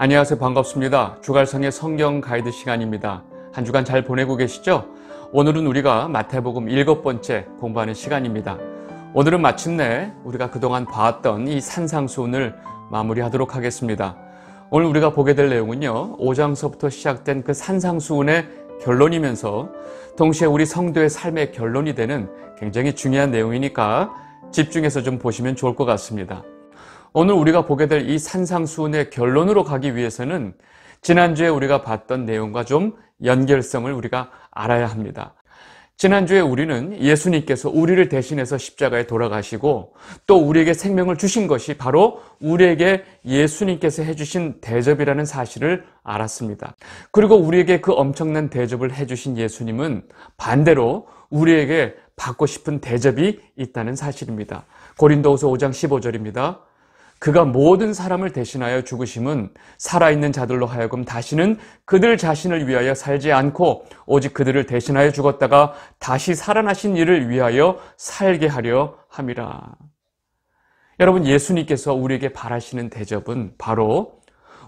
안녕하세요. 반갑습니다. 주갈성의 성경 가이드 시간입니다. 한 주간 잘 보내고 계시죠? 오늘은 우리가 마태복음 7번째 공부하는 시간입니다. 오늘은 마침내 우리가 그동안 봐왔던 이 산상수훈을 마무리하도록 하겠습니다. 오늘 우리가 보게 될 내용은요, 5장서부터 시작된 그 산상수훈의 결론이면서 동시에 우리 성도의 삶의 결론이 되는 굉장히 중요한 내용이니까 집중해서 좀 보시면 좋을 것 같습니다. 오늘 우리가 보게 될 이 산상수훈의 결론으로 가기 위해서는 지난주에 우리가 봤던 내용과 좀 연결성을 우리가 알아야 합니다. 지난주에 우리는 예수님께서 우리를 대신해서 십자가에 돌아가시고 또 우리에게 생명을 주신 것이 바로 우리에게 예수님께서 해주신 대접이라는 사실을 알았습니다. 그리고 우리에게 그 엄청난 대접을 해주신 예수님은 반대로 우리에게 받고 싶은 대접이 있다는 사실입니다. 고린도후서 5장 15절입니다. 그가 모든 사람을 대신하여 죽으심은 살아있는 자들로 하여금 다시는 그들 자신을 위하여 살지 않고 오직 그들을 대신하여 죽었다가 다시 살아나신 이를 위하여 살게 하려 함이라. 여러분, 예수님께서 우리에게 바라시는 대접은 바로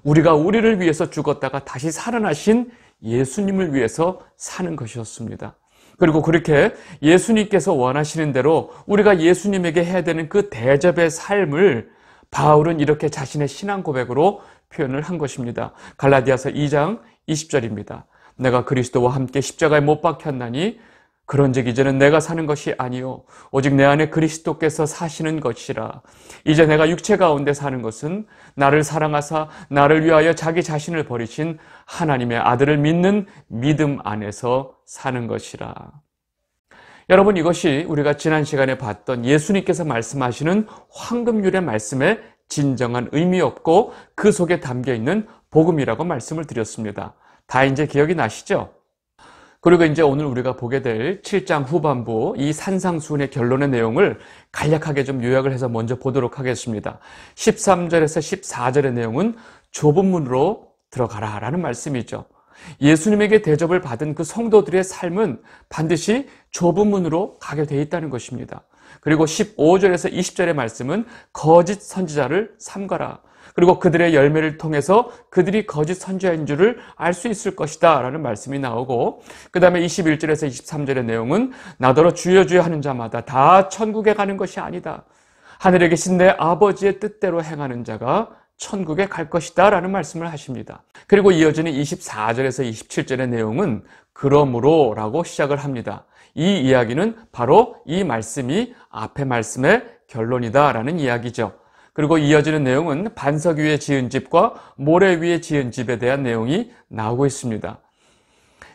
우리가 우리를 위해서 죽었다가 다시 살아나신 예수님을 위해서 사는 것이었습니다. 그리고 그렇게 예수님께서 원하시는 대로 우리가 예수님에게 해야 되는 그 대접의 삶을 바울은 이렇게 자신의 신앙 고백으로 표현을 한 것입니다. 갈라디아서 2장 20절입니다. 내가 그리스도와 함께 십자가에 못 박혔나니 그런즉 이제는 내가 사는 것이 아니요 오직 내 안에 그리스도께서 사시는 것이라. 이제 내가 육체 가운데 사는 것은 나를 사랑하사 나를 위하여 자기 자신을 버리신 하나님의 아들을 믿는 믿음 안에서 사는 것이라. 여러분, 이것이 우리가 지난 시간에 봤던 예수님께서 말씀하시는 황금률의 말씀의 진정한 의미였고 그 속에 담겨있는 복음이라고 말씀을 드렸습니다. 다 이제 기억이 나시죠? 그리고 이제 오늘 우리가 보게 될 7장 후반부 이 산상수훈의 결론의 내용을 간략하게 좀 요약을 해서 먼저 보도록 하겠습니다. 13절에서 14절의 내용은 좁은 문으로 들어가라 라는 말씀이죠. 예수님에게 대접을 받은 그 성도들의 삶은 반드시 좁은 문으로 가게 돼 있다는 것입니다. 그리고 15절에서 20절의 말씀은 거짓 선지자를 삼가라. 그리고 그들의 열매를 통해서 그들이 거짓 선지자인 줄을 알 수 있을 것이다 라는 말씀이 나오고, 그 다음에 21절에서 23절의 내용은 나더러 주여 주여 하는 자마다 다 천국에 가는 것이 아니다. 하늘에 계신 내 아버지의 뜻대로 행하는 자가 천국에 갈 것이다 라는 말씀을 하십니다. 그리고 이어지는 24절에서 27절의 내용은 그러므로 라고 시작을 합니다. 이 이야기는 바로 이 말씀이 앞의 말씀의 결론이다 라는 이야기죠. 그리고 이어지는 내용은 반석 위에 지은 집과 모래 위에 지은 집에 대한 내용이 나오고 있습니다.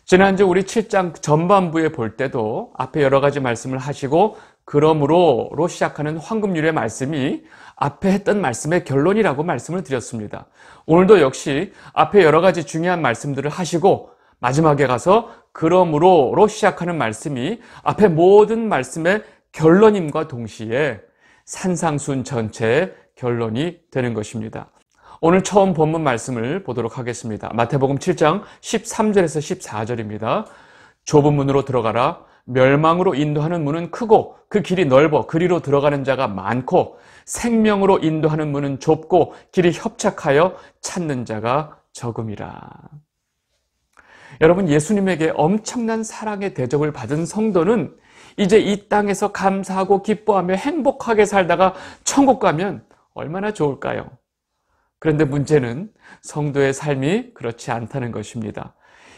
지난주 우리 7장 전반부에 볼 때도 앞에 여러 가지 말씀을 하시고 그러므로로 시작하는 황금률의 말씀이 앞에 했던 말씀의 결론이라고 말씀을 드렸습니다. 오늘도 역시 앞에 여러 가지 중요한 말씀들을 하시고 마지막에 가서 그러므로로 시작하는 말씀이 앞에 모든 말씀의 결론임과 동시에 산상수훈 전체의 결론이 되는 것입니다. 오늘 처음 본문 말씀을 보도록 하겠습니다. 마태복음 7장 13절에서 14절입니다. 좁은 문으로 들어가라. 멸망으로 인도하는 문은 크고 그 길이 넓어 그리로 들어가는 자가 많고 생명으로 인도하는 문은 좁고 길이 협착하여 찾는 자가 적음이라. 여러분, 예수님에게 엄청난 사랑의 대접을 받은 성도는 이제 이 땅에서 감사하고 기뻐하며 행복하게 살다가 천국 가면 얼마나 좋을까요? 그런데 문제는 성도의 삶이 그렇지 않다는 것입니다.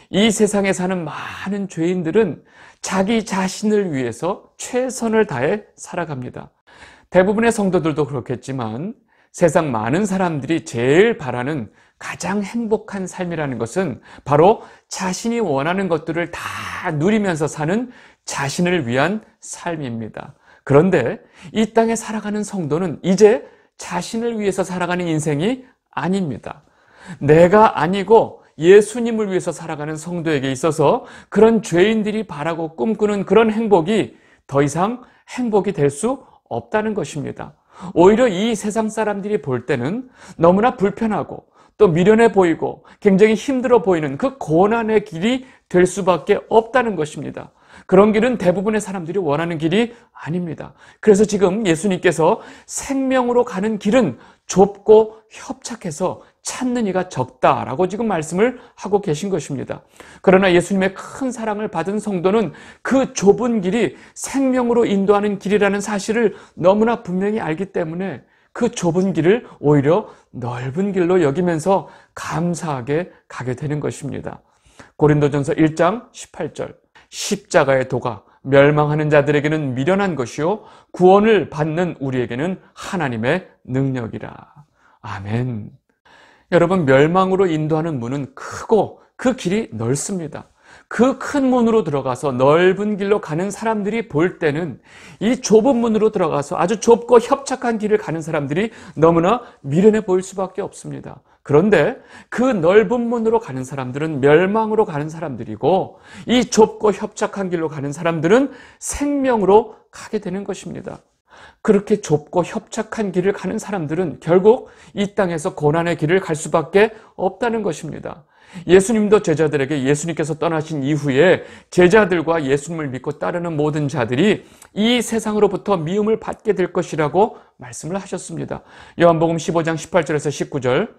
이 세상에 사는 많은 죄인들은 자기 자신을 위해서 최선을 다해 살아갑니다. 대부분의 성도들도 그렇겠지만 세상 많은 사람들이 제일 바라는 가장 행복한 삶이라는 것은 바로 자신이 원하는 것들을 다 누리면서 사는 자신을 위한 삶입니다. 그런데 이 땅에 살아가는 성도는 이제 자신을 위해서 살아가는 인생이 아닙니다. 내가 아니고 예수님을 위해서 살아가는 성도에게 있어서 그런 죄인들이 바라고 꿈꾸는 그런 행복이 더 이상 행복이 될 수 없다는 것입니다. 오히려 이 세상 사람들이 볼 때는 너무나 불편하고 또 미련해 보이고 굉장히 힘들어 보이는 그 고난의 길이 될 수밖에 없다는 것입니다. 그런 길은 대부분의 사람들이 원하는 길이 아닙니다. 그래서 지금 예수님께서 생명으로 가는 길은 좁고 협착해서 찾는 이가 적다라고 지금 말씀을 하고 계신 것입니다. 그러나 예수님의 큰 사랑을 받은 성도는 그 좁은 길이 생명으로 인도하는 길이라는 사실을 너무나 분명히 알기 때문에 그 좁은 길을 오히려 넓은 길로 여기면서 감사하게 가게 되는 것입니다. 고린도전서 1장 18절, 십자가의 도가 멸망하는 자들에게는 미련한 것이요 구원을 받는 우리에게는 하나님의 능력이라. 아멘. 여러분, 멸망으로 인도하는 문은 크고 그 길이 넓습니다. 그 큰 문으로 들어가서 넓은 길로 가는 사람들이 볼 때는 이 좁은 문으로 들어가서 아주 좁고 협착한 길을 가는 사람들이 너무나 미련해 보일 수밖에 없습니다. 그런데 그 넓은 문으로 가는 사람들은 멸망으로 가는 사람들이고, 이 좁고 협착한 길로 가는 사람들은 생명으로 가게 되는 것입니다. 그렇게 좁고 협착한 길을 가는 사람들은 결국 이 땅에서 고난의 길을 갈 수밖에 없다는 것입니다. 예수님도 제자들에게 예수님께서 떠나신 이후에 제자들과 예수님을 믿고 따르는 모든 자들이 이 세상으로부터 미움을 받게 될 것이라고 말씀을 하셨습니다. 요한복음 15장 18절에서 19절,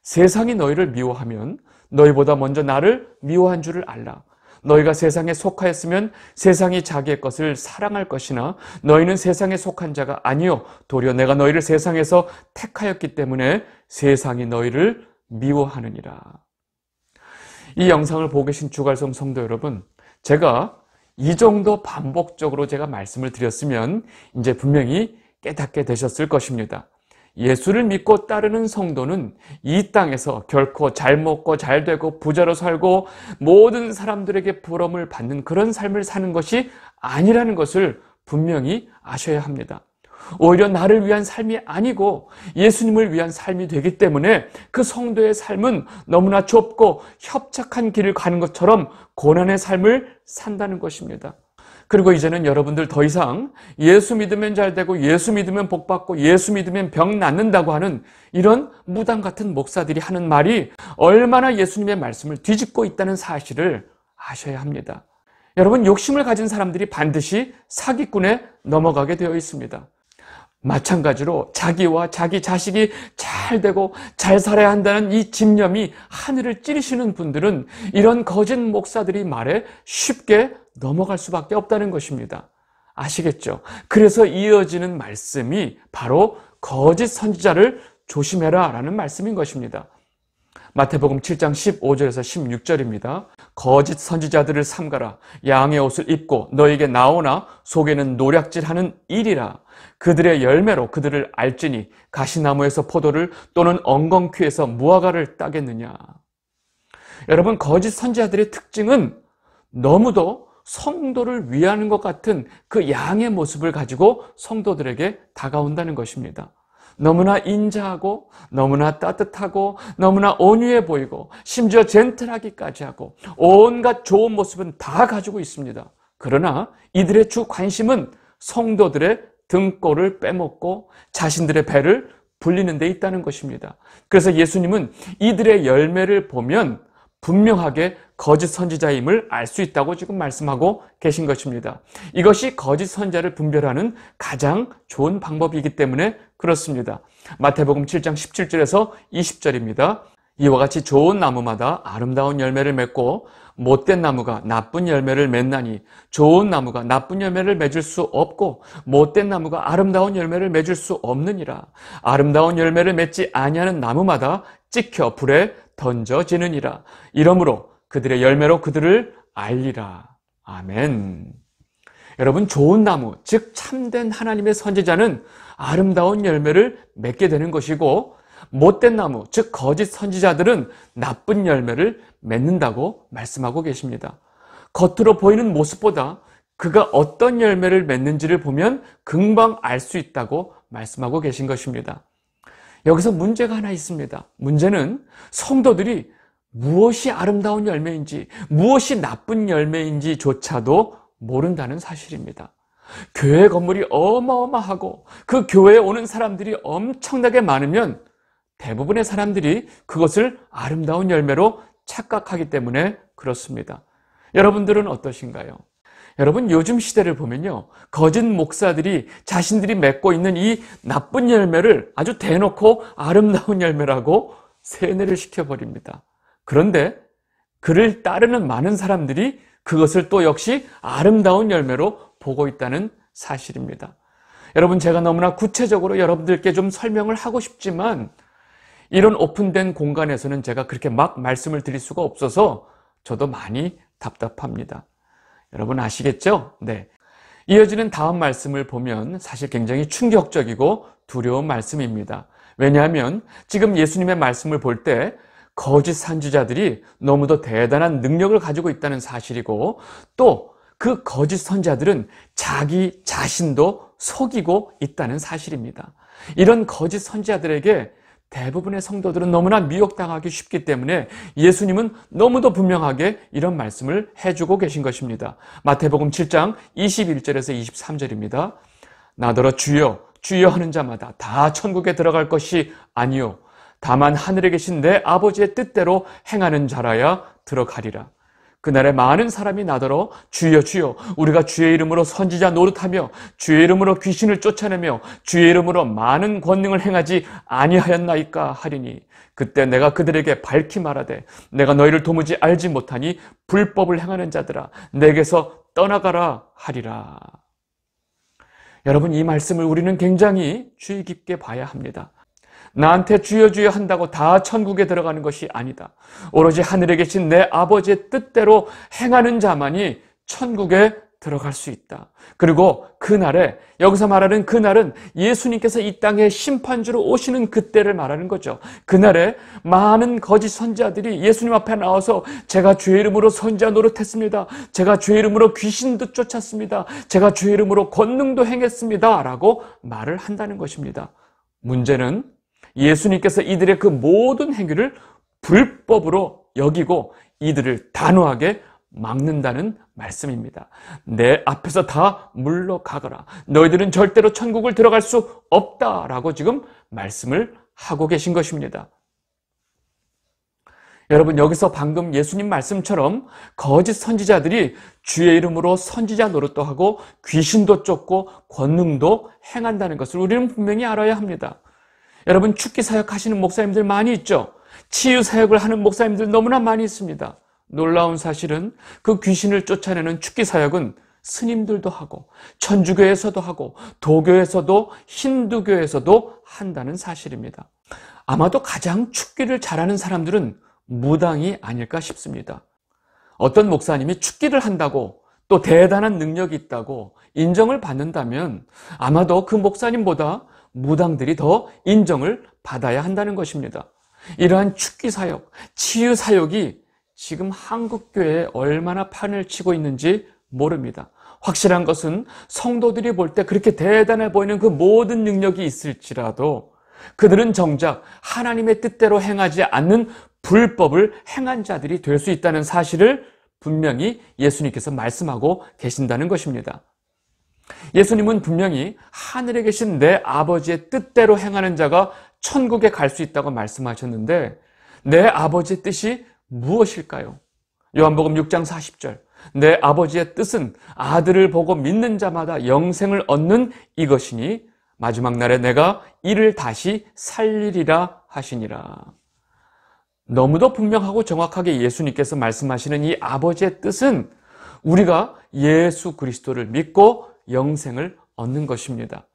세상이 너희를 미워하면 너희보다 먼저 나를 미워한 줄을 알라. 너희가 세상에 속하였으면 세상이 자기의 것을 사랑할 것이나 너희는 세상에 속한 자가 아니요 도리어 내가 너희를 세상에서 택하였기 때문에 세상이 너희를 미워하느니라. 이 영상을 보고 계신 주갈성 성도 여러분, 제가 이 정도 반복적으로 제가 말씀을 드렸으면 이제 분명히 깨닫게 되셨을 것입니다. 예수를 믿고 따르는 성도는 이 땅에서 결코 잘 먹고 잘 되고 부자로 살고 모든 사람들에게 부러움을 받는 그런 삶을 사는 것이 아니라는 것을 분명히 아셔야 합니다. 오히려 나를 위한 삶이 아니고 예수님을 위한 삶이 되기 때문에 그 성도의 삶은 너무나 좁고 협착한 길을 가는 것처럼 고난의 삶을 산다는 것입니다. 그리고 이제는 여러분들 더 이상 예수 믿으면 잘 되고 예수 믿으면 복 받고 예수 믿으면 병 낫는다고 하는 이런 무당 같은 목사들이 하는 말이 얼마나 예수님의 말씀을 뒤집고 있다는 사실을 아셔야 합니다. 여러분, 욕심을 가진 사람들이 반드시 사기꾼에 넘어가게 되어 있습니다. 마찬가지로 자기와 자기 자식이 잘 되고 잘 살아야 한다는 이 집념이 하늘을 찌르시는 분들은 이런 거짓 목사들이 말에 쉽게 넘어갈 수밖에 없다는 것입니다. 아시겠죠? 그래서 이어지는 말씀이 바로 거짓 선지자를 조심해라 라는 말씀인 것입니다. 마태복음 7장 15절에서 16절입니다. 거짓 선지자들을 삼가라. 양의 옷을 입고 너에게 나오나 속에는 노략질하는 일이라. 그들의 열매로 그들을 알지니 가시나무에서 포도를 또는 엉겅퀴에서 무화과를 따겠느냐. 여러분, 거짓 선지자들의 특징은 너무도 성도를 위하는 것 같은 그 양의 모습을 가지고 성도들에게 다가온다는 것입니다. 너무나 인자하고 너무나 따뜻하고 너무나 온유해 보이고 심지어 젠틀하기까지 하고 온갖 좋은 모습은 다 가지고 있습니다. 그러나 이들의 주 관심은 성도들의 등골을 빼먹고 자신들의 배를 불리는 데 있다는 것입니다. 그래서 예수님은 이들의 열매를 보면 분명하게 거짓 선지자임을 알 수 있다고 지금 말씀하고 계신 것입니다. 이것이 거짓 선지자를 분별하는 가장 좋은 방법이기 때문에 그렇습니다. 마태복음 7장 17절에서 20절입니다. 이와 같이 좋은 나무마다 아름다운 열매를 맺고 못된 나무가 나쁜 열매를 맺나니 좋은 나무가 나쁜 열매를 맺을 수 없고 못된 나무가 아름다운 열매를 맺을 수 없느니라. 아름다운 열매를 맺지 아니하는 나무마다 찍혀 불에 던져지느니라. 이러므로 그들의 열매로 그들을 알리라. 아멘. 여러분, 좋은 나무, 즉 참된 하나님의 선지자는 아름다운 열매를 맺게 되는 것이고, 못된 나무, 즉 거짓 선지자들은 나쁜 열매를 맺는다고 말씀하고 계십니다. 겉으로 보이는 모습보다 그가 어떤 열매를 맺는지를 보면 금방 알 수 있다고 말씀하고 계신 것입니다. 여기서 문제가 하나 있습니다. 문제는 성도들이 무엇이 아름다운 열매인지 무엇이 나쁜 열매인지조차도 모른다는 사실입니다. 교회 건물이 어마어마하고 그 교회에 오는 사람들이 엄청나게 많으면 대부분의 사람들이 그것을 아름다운 열매로 착각하기 때문에 그렇습니다. 여러분들은 어떠신가요? 여러분, 요즘 시대를 보면요, 거짓 목사들이 자신들이 맺고 있는 이 나쁜 열매를 아주 대놓고 아름다운 열매라고 세뇌를 시켜버립니다. 그런데 그를 따르는 많은 사람들이 그것을 또 역시 아름다운 열매로 보고 있다는 사실입니다. 여러분, 제가 너무나 구체적으로 여러분들께 좀 설명을 하고 싶지만 이런 오픈된 공간에서는 제가 그렇게 막 말씀을 드릴 수가 없어서 저도 많이 답답합니다. 여러분 아시겠죠? 네. 이어지는 다음 말씀을 보면 사실 굉장히 충격적이고 두려운 말씀입니다. 왜냐하면 지금 예수님의 말씀을 볼 때 거짓 선지자들이 너무도 대단한 능력을 가지고 있다는 사실이고 또 그 거짓 선지자들은 자기 자신도 속이고 있다는 사실입니다. 이런 거짓 선지자들에게 대부분의 성도들은 너무나 미혹당하기 쉽기 때문에 예수님은 너무도 분명하게 이런 말씀을 해주고 계신 것입니다. 마태복음 7장 21절에서 23절입니다. 나더러 주여 주여 하는 자마다 다 천국에 들어갈 것이 아니요 다만 하늘에 계신 내 아버지의 뜻대로 행하는 자라야 들어가리라. 그날에 많은 사람이 나더러 주여 주여 우리가 주의 이름으로 선지자 노릇하며 주의 이름으로 귀신을 쫓아내며 주의 이름으로 많은 권능을 행하지 아니하였나이까 하리니 그때 내가 그들에게 밝히 말하되 내가 너희를 도무지 알지 못하니 불법을 행하는 자들아 내게서 떠나가라 하리라. 여러분, 이 말씀을 우리는 굉장히 주의 깊게 봐야 합니다. 나한테 주여 주여 한다고 다 천국에 들어가는 것이 아니다. 오로지 하늘에 계신 내 아버지의 뜻대로 행하는 자만이 천국에 들어갈 수 있다. 그리고 그날에, 여기서 말하는 그날은 예수님께서 이 땅에 심판주로 오시는 그때를 말하는 거죠. 그날에 많은 거짓 선지자들이 예수님 앞에 나와서 제가 주의 이름으로 선지자 노릇했습니다. 제가 주의 이름으로 귀신도 쫓았습니다. 제가 주의 이름으로 권능도 행했습니다. 라고 말을 한다는 것입니다. 문제는 예수님께서 이들의 그 모든 행위를 불법으로 여기고 이들을 단호하게 막는다는 말씀입니다. 내 앞에서 다 물러가거라. 너희들은 절대로 천국을 들어갈 수 없다라고 지금 말씀을 하고 계신 것입니다. 여러분, 여기서 방금 예수님 말씀처럼 거짓 선지자들이 주의 이름으로 선지자 노릇도 하고 귀신도 쫓고 권능도 행한다는 것을 우리는 분명히 알아야 합니다. 여러분, 축기 사역 하시는 목사님들 많이 있죠? 치유 사역을 하는 목사님들 너무나 많이 있습니다. 놀라운 사실은 그 귀신을 쫓아내는 축기 사역은 스님들도 하고 천주교에서도 하고 도교에서도 힌두교에서도 한다는 사실입니다. 아마도 가장 축기를 잘하는 사람들은 무당이 아닐까 싶습니다. 어떤 목사님이 축기를 한다고 또 대단한 능력이 있다고 인정을 받는다면 아마도 그 목사님보다 무당들이 더 인정을 받아야 한다는 것입니다. 이러한 축기 사역, 치유 사역이 지금 한국교회에 얼마나 판을 치고 있는지 모릅니다. 확실한 것은 성도들이 볼 때 그렇게 대단해 보이는 그 모든 능력이 있을지라도 그들은 정작 하나님의 뜻대로 행하지 않는 불법을 행한 자들이 될 수 있다는 사실을 분명히 예수님께서 말씀하고 계신다는 것입니다. 예수님은 분명히 하늘에 계신 내 아버지의 뜻대로 행하는 자가 천국에 갈 수 있다고 말씀하셨는데 내 아버지의 뜻이 무엇일까요? 요한복음 6장 40절 내 아버지의 뜻은 아들을 보고 믿는 자마다 영생을 얻는 이것이니 마지막 날에 내가 이를 다시 살리리라 하시니라. 너무도 분명하고 정확하게 예수님께서 말씀하시는 이 아버지의 뜻은 우리가 예수 그리스도를 믿고 영생을 얻는 것입니다.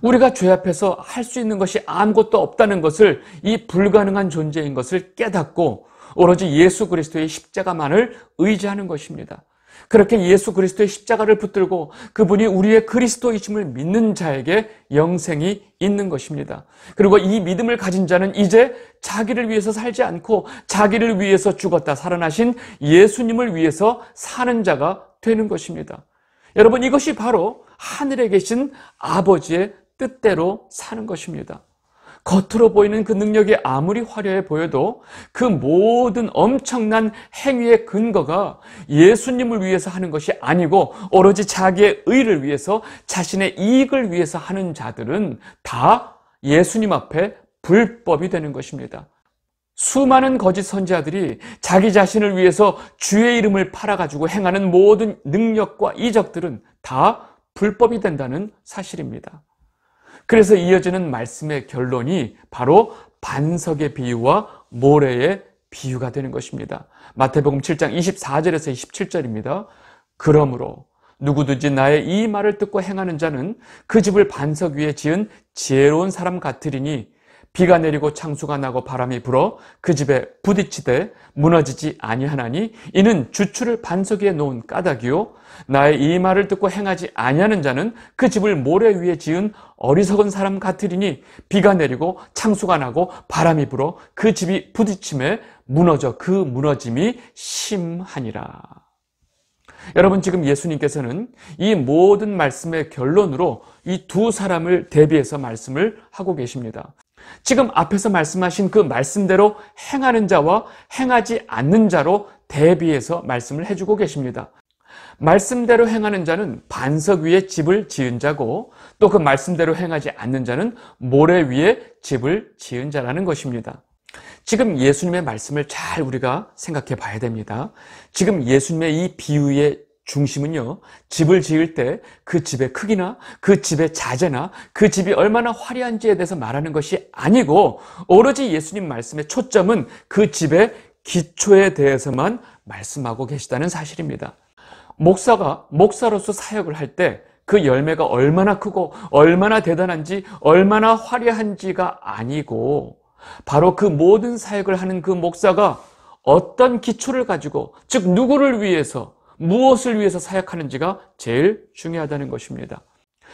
우리가 죄 앞에서 할 수 있는 것이 아무것도 없다는 것을, 이 불가능한 존재인 것을 깨닫고 오로지 예수 그리스도의 십자가만을 의지하는 것입니다. 그렇게 예수 그리스도의 십자가를 붙들고 그분이 우리의 그리스도이심을 믿는 자에게 영생이 있는 것입니다. 그리고 이 믿음을 가진 자는 이제 자기를 위해서 살지 않고 자기를 위해서 죽었다 살아나신 예수님을 위해서 사는 자가 되는 것입니다. 여러분, 이것이 바로 하늘에 계신 아버지의 뜻대로 사는 것입니다. 겉으로 보이는 그 능력이 아무리 화려해 보여도 그 모든 엄청난 행위의 근거가 예수님을 위해서 하는 것이 아니고 오로지 자기의 의를 위해서, 자신의 이익을 위해서 하는 자들은 다 예수님 앞에 불법이 되는 것입니다. 수많은 거짓 선지자들이 자기 자신을 위해서 주의 이름을 팔아가지고 행하는 모든 능력과 이적들은 다 불법이 된다는 사실입니다. 그래서 이어지는 말씀의 결론이 바로 반석의 비유와 모래의 비유가 되는 것입니다. 마태복음 7장 24절에서 27절입니다. 그러므로 누구든지 나의 이 말을 듣고 행하는 자는 그 집을 반석 위에 지은 지혜로운 사람 같으리니 비가 내리고 창수가 나고 바람이 불어 그 집에 부딪히되 무너지지 아니하나니 이는 주추를 반석 위에 놓은 까닭이요 나의 이 말을 듣고 행하지 아니하는 자는 그 집을 모래 위에 지은 어리석은 사람 같으리니 비가 내리고 창수가 나고 바람이 불어 그 집이 부딪힘에 무너져 그 무너짐이 심하니라. 여러분, 지금 예수님께서는 이 모든 말씀의 결론으로 이 두 사람을 대비해서 말씀을 하고 계십니다. 지금 앞에서 말씀하신 그 말씀대로 행하는 자와 행하지 않는 자로 대비해서 말씀을 해주고 계십니다. 말씀대로 행하는 자는 반석 위에 집을 지은 자고 또 그 말씀대로 행하지 않는 자는 모래 위에 집을 지은 자라는 것입니다. 지금 예수님의 말씀을 잘 우리가 생각해 봐야 됩니다. 지금 예수님의 이 비유의 중심은요, 집을 지을 때 그 집의 크기나 그 집의 자재나 그 집이 얼마나 화려한지에 대해서 말하는 것이 아니고 오로지 예수님 말씀의 초점은 그 집의 기초에 대해서만 말씀하고 계시다는 사실입니다. 목사가 목사로서 사역을 할 때 그 열매가 얼마나 크고 얼마나 대단한지 얼마나 화려한지가 아니고 바로 그 모든 사역을 하는 그 목사가 어떤 기초를 가지고, 즉 누구를 위해서 무엇을 위해서 사역하는지가 제일 중요하다는 것입니다.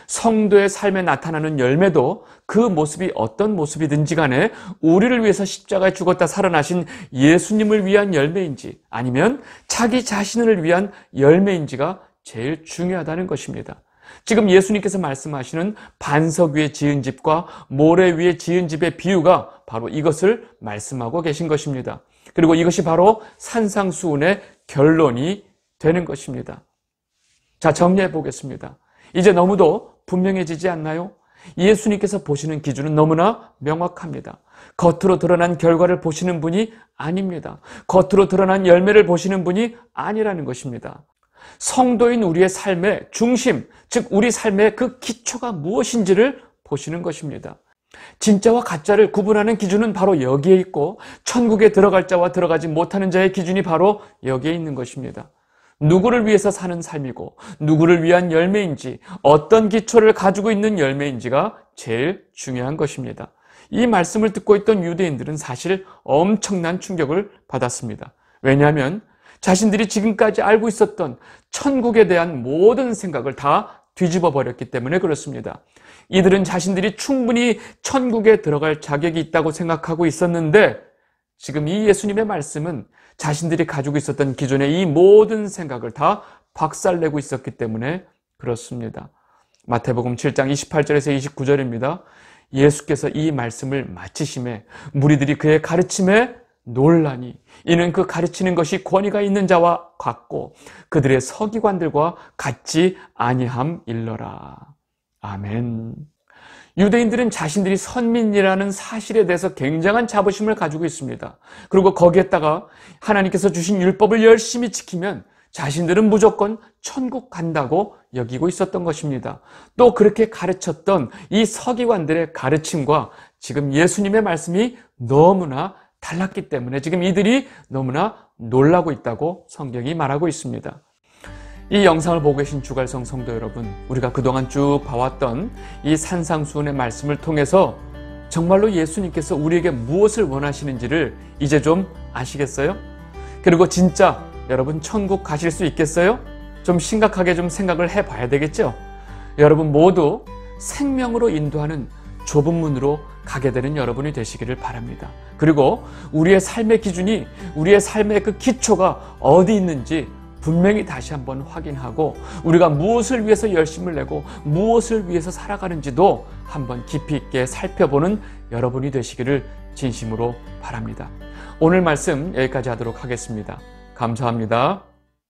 성도의 삶에 나타나는 열매도 그 모습이 어떤 모습이든지 간에 우리를 위해서 십자가에 죽었다 살아나신 예수님을 위한 열매인지 아니면 자기 자신을 위한 열매인지가 제일 중요하다는 것입니다. 지금 예수님께서 말씀하시는 반석 위에 지은 집과 모래 위에 지은 집의 비유가 바로 이것을 말씀하고 계신 것입니다. 그리고 이것이 바로 산상수훈의 결론이 되는 것입니다. 자, 정리해 보겠습니다. 이제 너무도 분명해지지 않나요? 예수님께서 보시는 기준은 너무나 명확합니다. 겉으로 드러난 결과를 보시는 분이 아닙니다. 겉으로 드러난 열매를 보시는 분이 아니라는 것입니다. 성도인 우리의 삶의 중심, 즉 우리 삶의 그 기초가 무엇인지를 보시는 것입니다. 진짜와 가짜를 구분하는 기준은 바로 여기에 있고 천국에 들어갈 자와 들어가지 못하는 자의 기준이 바로 여기에 있는 것입니다. 누구를 위해서 사는 삶이고 누구를 위한 열매인지 어떤 기초를 가지고 있는 열매인지가 제일 중요한 것입니다. 이 말씀을 듣고 있던 유대인들은 사실 엄청난 충격을 받았습니다. 왜냐하면 자신들이 지금까지 알고 있었던 천국에 대한 모든 생각을 다 뒤집어 버렸기 때문에 그렇습니다. 이들은 자신들이 충분히 천국에 들어갈 자격이 있다고 생각하고 있었는데 지금 이 예수님의 말씀은 자신들이 가지고 있었던 기존의 이 모든 생각을 다 박살내고 있었기 때문에 그렇습니다. 마태복음 7장 28절에서 29절입니다. 예수께서 이 말씀을 마치심에 무리들이 그의 가르침에 놀라니 이는 그 가르치는 것이 권위가 있는 자와 같고 그들의 서기관들과 같지 아니함일러라. 아멘. 유대인들은 자신들이 선민이라는 사실에 대해서 굉장한 자부심을 가지고 있습니다. 그리고 거기에다가 하나님께서 주신 율법을 열심히 지키면 자신들은 무조건 천국 간다고 여기고 있었던 것입니다. 또 그렇게 가르쳤던 이 서기관들의 가르침과 지금 예수님의 말씀이 너무나 달랐기 때문에 지금 이들이 너무나 놀라고 있다고 성경이 말하고 있습니다. 이 영상을 보고 계신 주갈성 성도 여러분, 우리가 그동안 쭉 봐왔던 이 산상수훈의 말씀을 통해서 정말로 예수님께서 우리에게 무엇을 원하시는지를 이제 좀 아시겠어요? 그리고 진짜 여러분 천국 가실 수 있겠어요? 좀 심각하게 좀 생각을 해봐야 되겠죠? 여러분 모두 생명으로 인도하는 좁은 문으로 가게 되는 여러분이 되시기를 바랍니다. 그리고 우리의 삶의 기준이, 우리의 삶의 그 기초가 어디 있는지 분명히 다시 한번 확인하고 우리가 무엇을 위해서 열심을 내고 무엇을 위해서 살아가는지도 한번 깊이 있게 살펴보는 여러분이 되시기를 진심으로 바랍니다. 오늘 말씀 여기까지 하도록 하겠습니다. 감사합니다.